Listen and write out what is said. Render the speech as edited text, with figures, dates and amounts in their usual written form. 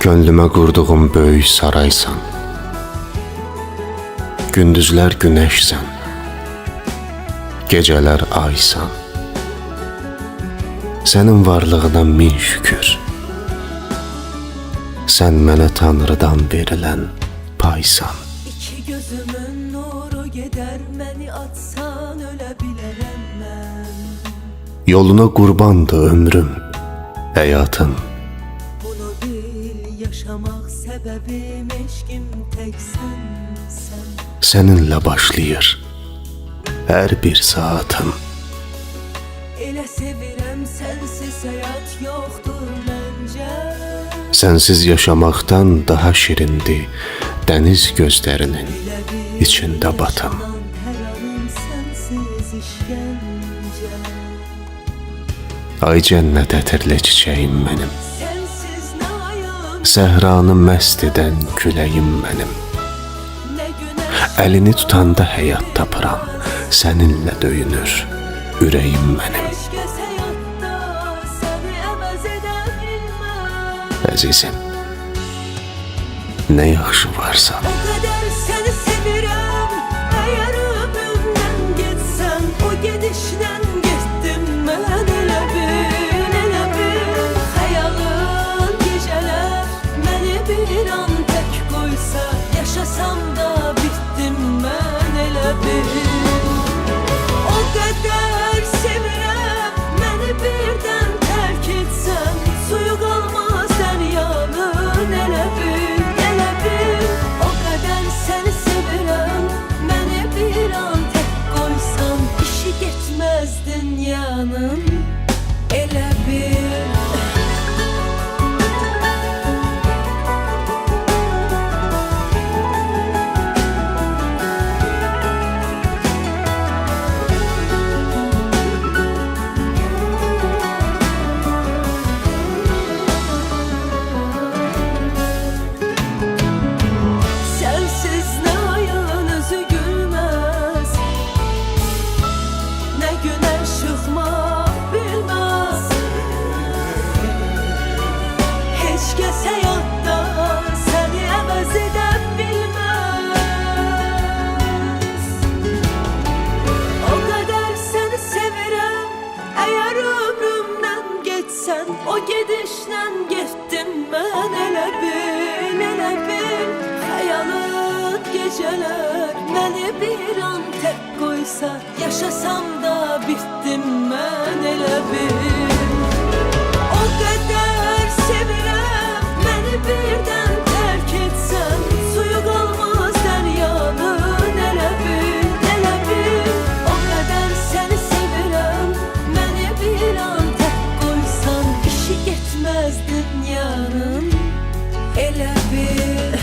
Könlümə qurduğum böyük saraysan, gündüzlər günəşsən, gecələr aysan. Sənin varlığına min şükür. Sən mənə Tanrıdan verilən paysan. İki gözümün nuru gedər, məni atsan ölə bilərəm mən. Yoluna qurbandı ömrüm, həyatım. Bunu bil, yaşamaq səbəbim, eşqim təksən sən. Səninlə başlayır hər bir saatım. Elə sevirəm, sənsiz həyat yoxdur məncə. Sənsiz yaşamaqdan daha şirindir dəniz gözlərinin içində batım. Hər anım sənsiz işgəncə. Ay cənnət ətirli çiçəyim mənim, Sənsiz nə ayım, səhranı məst edən küləyim mənim. nə günəş, Əlini tutanda həyat tapıram, səninlə döyünür ürəyim mənim. keşkəs həyatda səni əvəz edə bilməm. Əzizim, nə yaxşı varsan. O qədər səni sevirəm, əgər ömrümdən getsən, o gedişdən getdim mən. Elə bil, xəyalın gecələr məni bir an tək qoysa, yaşasam da bitdim mən. Elə bil, o qədər sevirəm, məni birdən tərk etsən, suyu qalmaz dəryanın. Elə bil, o qədər səni sevirəm, məni bir an tək qoysan, işi getməz dünyanın. Elə bil. Sensiz nə ayın özü gülməz, nə günəş çıxmaq bilməz. Heç kəs həyatda səni əvəz edə bilməz. O qədər səni sevirəm, əgər ömrümdən getsən, o gedişdən getdim mən. Elə bil, xəyalın gecələr məni bir an tək qoysa, yaşasam da bitdim mən. Elə bil, o qədər sevirəm, məni birdən tərk etsən, suyu qalmaz dəryanın. Elə bil, o qədər səni sevirəm, məni bir an tək qoysan, işi getməz dünyanın. Elə bil.